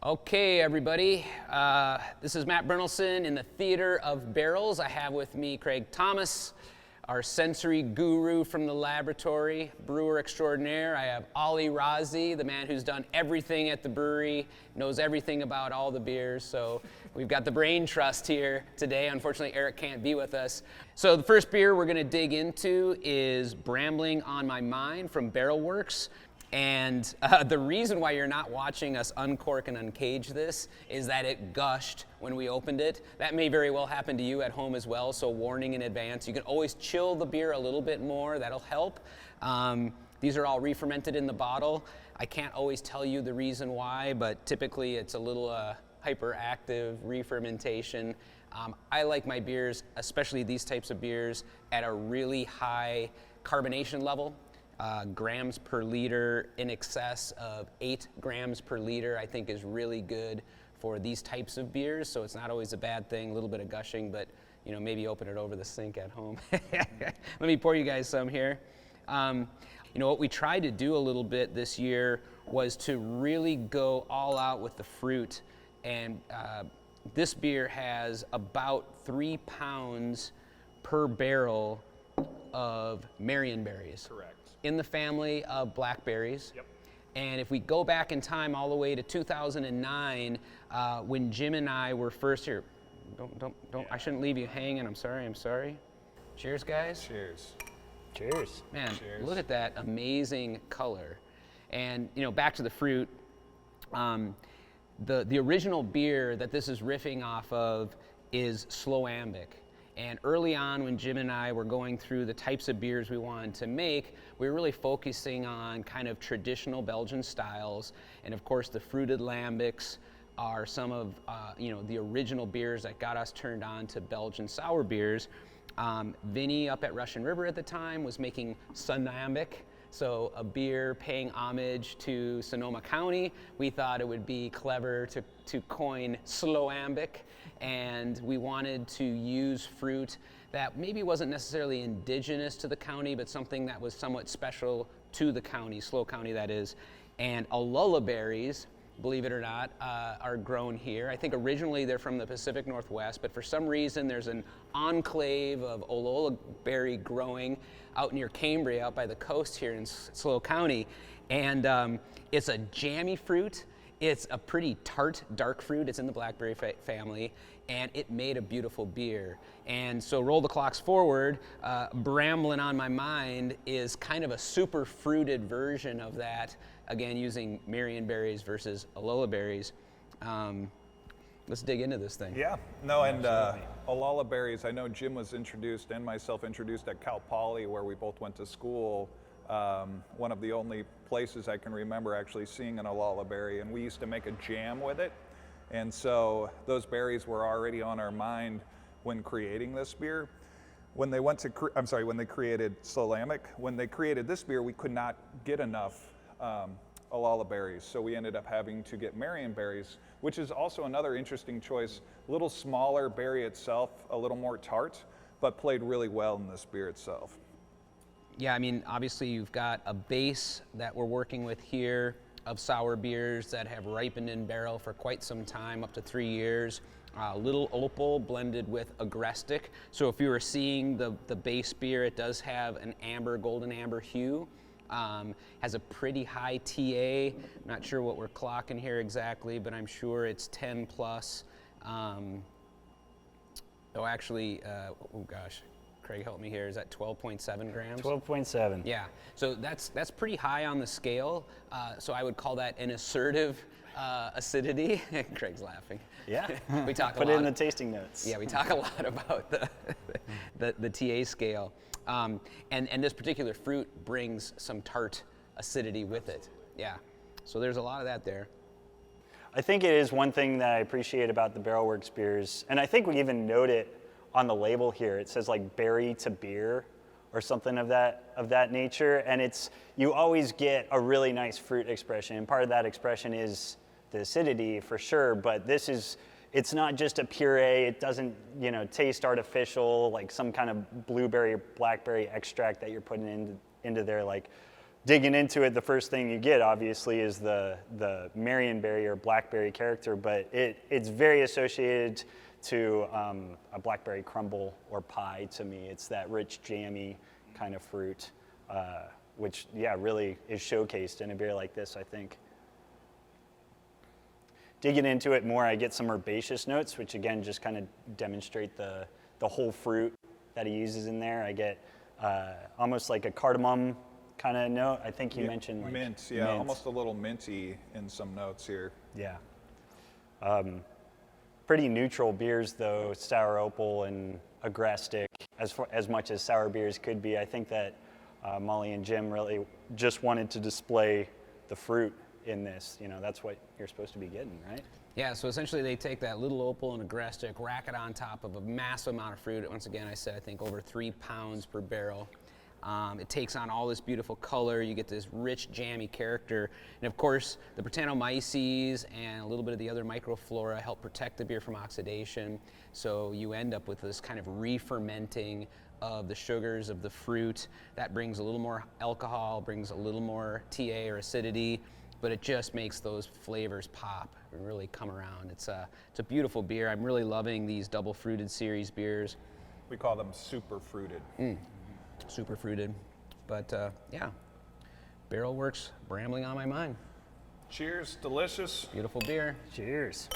Okay, everybody. This is Matt Brynildson in the Theater of Barrels. I have with me Craig Thomas, our sensory guru from the laboratory, brewer extraordinaire. I have Ollie Razi, the man who's done everything at the brewery, knows everything about all the beers. So we've got the brain trust here today. Unfortunately, Eric can't be with us. So the first beer we're going to dig into is Bramblin On My Mind from Barrel Works. And the reason why you're not watching us uncork and uncage this is that it gushed when we opened it. That may very well happen to you at home as well, so warning in advance. You can always chill the beer a little bit more. That'll help. These are all re-fermented in the bottle. I can't always tell you the reason why, but typically it's a little hyperactive re-fermentation. I like my beers, especially these types of beers, at a really high carbonation level. Grams per liter in excess of 8 grams per liter, I think is really good for these types of beers. So it's not always a bad thing, a little bit of gushing, but maybe open it over the sink at home. Let me pour you guys some here. What we tried to do a little bit this year was to really go all out with the fruit. And this beer has about 3 pounds per barrel of Marionberries. Correct. In the family of blackberries. Yep. And if we go back in time all the way to 2009, when Jim and I were first here, don't, yeah. I shouldn't leave you hanging, I'm sorry. Cheers, guys. Cheers. Cheers. Man, Cheers. Look at that amazing color. And, back to the fruit, the original beer that this is riffing off of is SLOambic. And early on, when Jim and I were going through the types of beers we wanted to make, we were really focusing on kind of traditional Belgian styles. And of course, the fruited lambics are some of the original beers that got us turned on to Belgian sour beers. Vinny up at Russian River at the time was making SLOambic, so a beer paying homage to Sonoma County. We thought it would be clever to coin SLOambic. And we wanted to use fruit that maybe wasn't necessarily indigenous to the county, but something that was somewhat special to the county, SLO County that is. And Olula berries, believe it or not, are grown here. I think originally they're from the Pacific Northwest, but for some reason there's an enclave of Olula berry growing out near Cambria, out by the coast here in SLO County. And it's a jammy fruit. It's a pretty tart, dark fruit. It's in the blackberry family, and it made a beautiful beer. And so roll the clocks forward, Bramblin On My Mind is kind of a super fruited version of that, again, using Marionberries versus Olula berries. Let's dig into this thing. Yeah, no, and Olula berries, I know Jim was introduced and myself introduced at Cal Poly, where we both went to school. One of the only places I can remember actually seeing an Olula berry, and we used to make a jam with it. And so those berries were already on our mind when creating this beer. When they when they created SLOambic, when they created this beer, we could not get enough Olula berries, so we ended up having to get Marionberries, which is also another interesting choice. A little smaller berry itself, a little more tart, but played really well in this beer itself. Yeah, I mean, obviously you've got a base that we're working with here of sour beers that have ripened in barrel for quite some time, up to 3 years. Little opal blended with agrestic. So if you were seeing the base beer, it does have an amber, golden amber hue. Has a pretty high TA. I'm not sure what we're clocking here exactly, but I'm sure it's 10 plus. Craig, help me here. Is that 12.7 grams? 12.7. Yeah. So that's pretty high on the scale. So I would call that an assertive acidity. Craig's laughing. Yeah. We talk Put a lot it in the tasting notes. Yeah, we talk a lot about the TA scale. And this particular fruit brings some tart acidity with it. Yeah. So there's a lot of that there. I think it is one thing that I appreciate about the Barrel Works beers, and I think we even note it on the label here. It says like berry to beer or something of that nature, and you always get a really nice fruit expression, and part of that expression is the acidity for sure, but it's not just a puree. It doesn't taste artificial like some kind of blueberry or blackberry extract that you're putting into there. Like digging into it, the first thing you get obviously is the Marionberry or blackberry character, but it's very associated to a blackberry crumble or pie to me. It's that rich, jammy kind of fruit, which, yeah, really is showcased in a beer like this, I think. Digging into it more, I get some herbaceous notes, which again just kind of demonstrate the whole fruit that he uses in there. I get almost like a cardamom kind of note. I think you mentioned like mint, yeah, mint. almost a little minty in some notes here. Yeah. Pretty neutral beers though, sour opal and agrestic, as much as sour beers could be. I think that Molly and Jim really just wanted to display the fruit in this. You know, that's what you're supposed to be getting, right? Yeah, so essentially they take that little opal and agrestic, rack it on top of a massive amount of fruit. Once again, I said I think over 3 pounds per barrel. It takes on all this beautiful color. You get this rich, jammy character. And of course, the Brettanomyces and a little bit of the other microflora help protect the beer from oxidation. So you end up with this kind of re-fermenting of the sugars of the fruit. That brings a little more alcohol, brings a little more TA or acidity, but it just makes those flavors pop and really come around. It's a beautiful beer. I'm really loving these double fruited series beers. We call them super fruited. Super fruited, but yeah, Barrel Works, Brambling on My Mind. Cheers, delicious. Beautiful beer. Cheers.